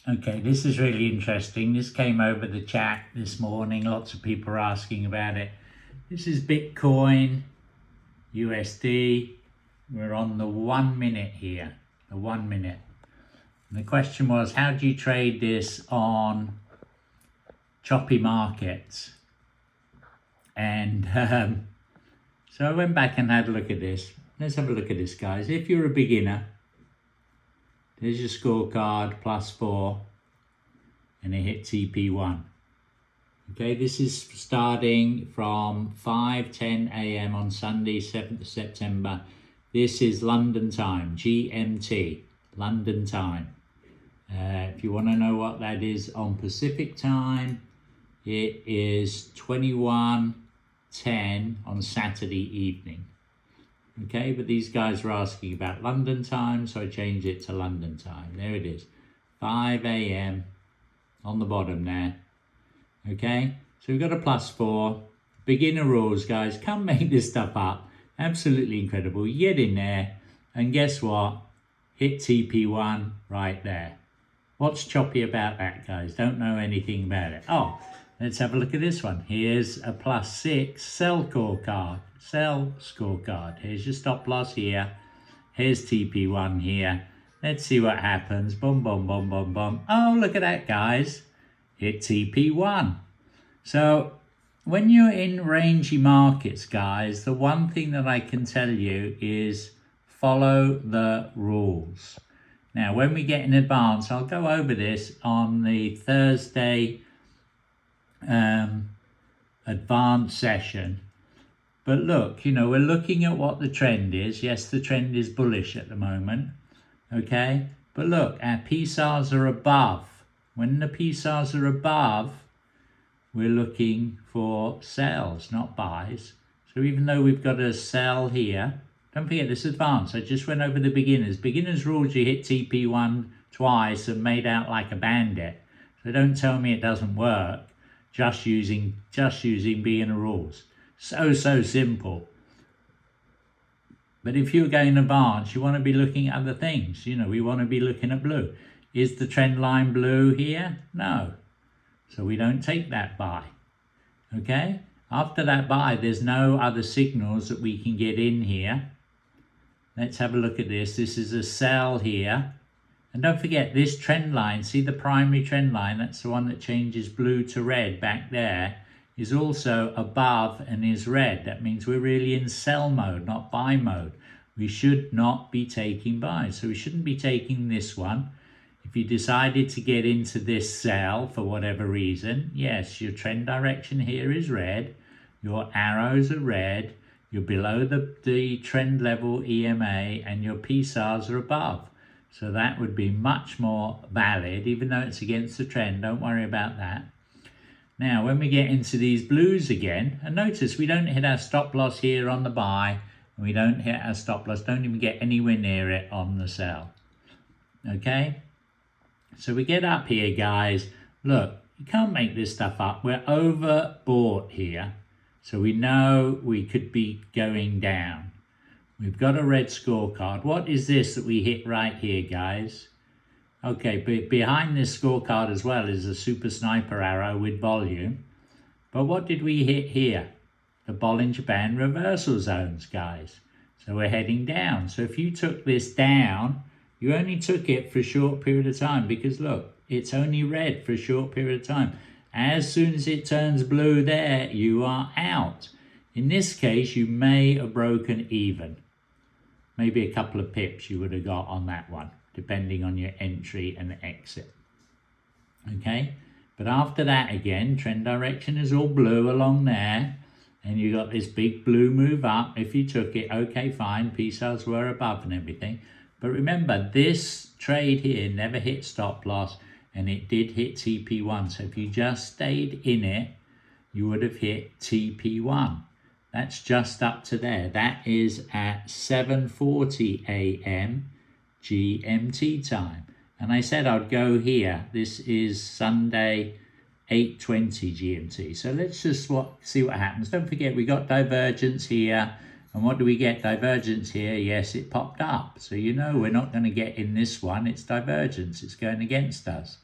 Okay, this is really interesting. This came over the chat this morning. Lots of people are asking about it. This is Bitcoin USD. We're on the 1 minute here, the 1 minute. And the question was, how do you trade this on choppy markets? And so I went back and had a look at this. Let's have a look at this, guys. If you're a beginner, there's your scorecard, +4, and it hit TP1. Okay, this is starting from 5:10 a.m. on Sunday, 7th of September. This is London time, GMT, London time. If you want to know what that is on Pacific time, it is 21:10 on Saturday evening. Okay, but these guys were asking about London time, so I changed it to London time. There it is, 5 a.m. on the bottom there. Okay, so we've got a +4. Beginner rules, guys. Can't make this stuff up. Absolutely incredible. You get in there, and guess what? Hit TP1 right there. What's choppy about that, guys? Don't know anything about it. Oh, let's have a look at this one. Here's a +6 sell scorecard. Sell scorecard. Here's your stop loss here. Here's TP1 here. Let's see what happens. Boom, boom, boom, boom, boom. Oh, look at that, guys. Hit TP1. So when you're in rangy markets, guys, the one thing that I can tell you is follow the rules. Now, when we get in advance, I'll go over this on the Thursday advanced session. But look, we're looking at what the trend is. Yes, the trend is bullish at the moment. Okay, but look, our PSARs are above. When the PSARs are above, we're looking for sells, not buys. So even though we've got a sell here, don't forget this advanced. I just went over the beginners. Beginners rules, you hit TP1 twice and made out like a bandit. So don't tell me it doesn't work. Just using beginner rules. So simple. But if you're going advanced, you want to be looking at other things. We want to be looking at blue. Is the trend line blue here? No. So we don't take that buy. Okay? After that buy, there's no other signals that we can get in here. Let's have a look at this. This is a sell here. And don't forget this trend line. See the primary trend line? That's the one that changes blue to red back there. Is also above and is red. That means we're really in sell mode, not buy mode. We should not be taking buys. So we shouldn't be taking this one. If you decided to get into this sell for whatever reason, yes, your trend direction here is red. Your arrows are red. You're below the trend level EMA and your PSARs are above. So that would be much more valid, even though it's against the trend. Don't worry about that. Now, when we get into these blues again, and notice we don't hit our stop loss here on the buy, and we don't hit our stop loss, don't even get anywhere near it on the sell. Okay? So we get up here, guys. Look, you can't make this stuff up. We're overbought here. So we know we could be going down. We've got a red scorecard. What is this that we hit right here, guys? Okay, but behind this scorecard as well is a super sniper arrow with volume. But what did we hit here? The Bollinger Band reversal zones, guys. So we're heading down. So if you took this down, you only took it for a short period of time because look, it's only red for a short period of time. As soon as it turns blue there, you are out. In this case, you may have broken even. Maybe a couple of pips you would have got on that one, depending on your entry and exit. Okay, but after that again, trend direction is all blue along there, and you got this big blue move up. If you took it, okay, fine, PSARs were above and everything. But remember, this trade here never hit stop loss, and it did hit TP1. So if you just stayed in it, you would have hit TP1. That's just up to there. That is at 7:40 a.m. GMT time. And I said I'd go here. This is Sunday, 8:20 GMT. So let's just see what happens. Don't forget, we got divergence here. And what do we get? Divergence here. Yes, it popped up. So we're not going to get in this one. It's divergence. It's going against us.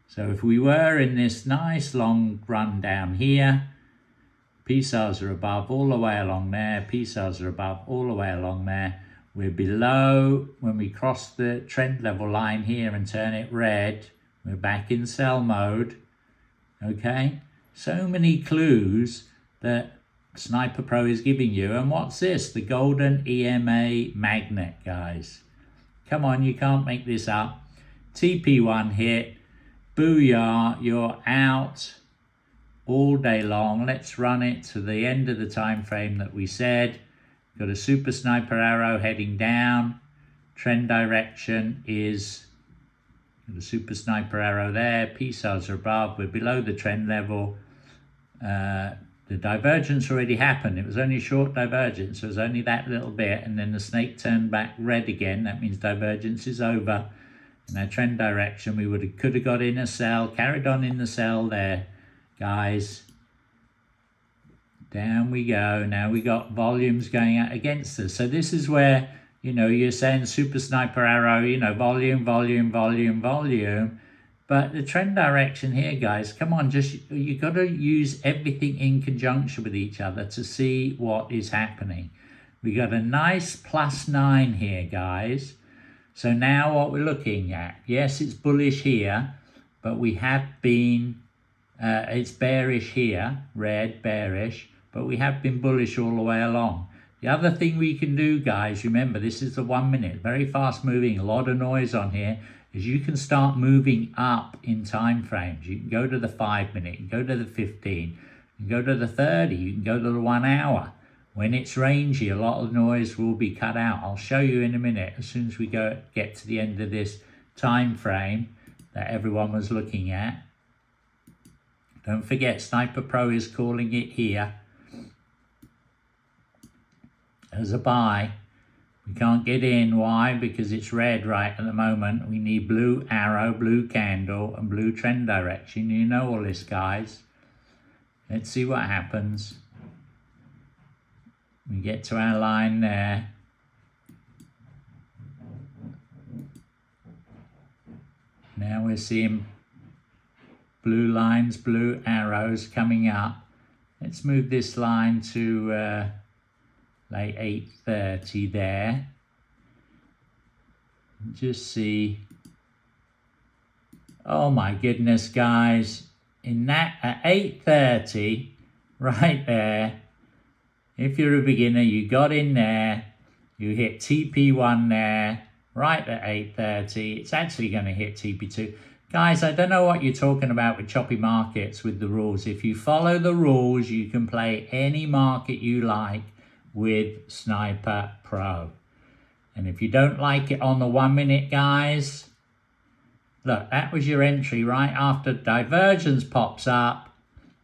So if we were in this nice long run down here, PSARs are above all the way along there, PSARs are above all the way along there. We're below, when we cross the trend level line here and turn it red, we're back in sell mode, okay? So many clues that Sniper Pro is giving you. And what's this? The golden EMA magnet, guys. Come on, you can't make this up. TP1 hit, booyah, you're out all day long. Let's run it to the end of the time frame that we said. Got a super sniper arrow heading down. Trend direction is the super sniper arrow there. PSARs are above. We're below the trend level. The divergence already happened. It was only a short divergence. So it was only that little bit. And then the snake turned back red again. That means divergence is over. In our trend direction, we could have got in a sell, carried on in the sell there, guys. Down we go. Now we got volumes going out against us. So this is where, you know, you're saying super sniper arrow, you know, volume, volume, volume, volume. But the trend direction here, guys, come on, you got to use everything in conjunction with each other to see what is happening. We got a nice +9 here, guys. So now what we're looking at, yes, it's bullish here, but we have been, it's bearish here, red, bearish, but we have been bullish all the way along. The other thing we can do, guys, remember, this is the 1 minute, very fast moving, a lot of noise on here, is you can start moving up in time frames. You can go to the 5 minute, you can go to the 15, you can go to the 30, you can go to the 1 hour. When it's rangy, a lot of noise will be cut out. I'll show you in a minute as soon as we get to the end of this time frame that everyone was looking at. Don't forget, Sniper Pro is calling it here as a buy. We can't get in. Why? Because it's red right at the moment. We need blue arrow, blue candle, and blue trend direction. You know all this, guys. Let's see what happens. We get to our line there. Now we're seeing blue lines, blue arrows coming up. Let's move this line to like 8:30 there. Just see. Oh my goodness, guys. In that at 8:30, right there, if you're a beginner, you got in there, you hit TP1 there, right at 8:30. It's actually going to hit TP2. Guys, I don't know what you're talking about with choppy markets with the rules. If you follow the rules, you can play any market you like with Sniper Pro. And if you don't like it on the 1 minute, guys, look, that was your entry right after divergence pops up.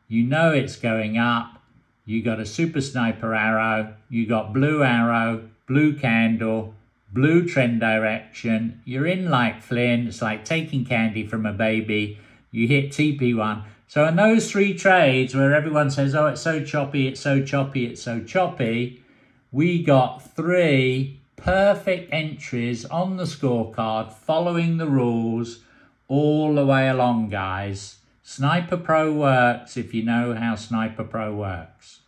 You know it's going up. You got a super sniper arrow, you got blue arrow, blue candle, blue trend direction. You're in like Flynn. It's like taking candy from a baby. You hit TP1. So in those 3 trades where everyone says, oh, it's so choppy, it's so choppy, it's so choppy, we got 3 perfect entries on the scorecard following the rules all the way along, guys. Sniper Pro works if you know how Sniper Pro works.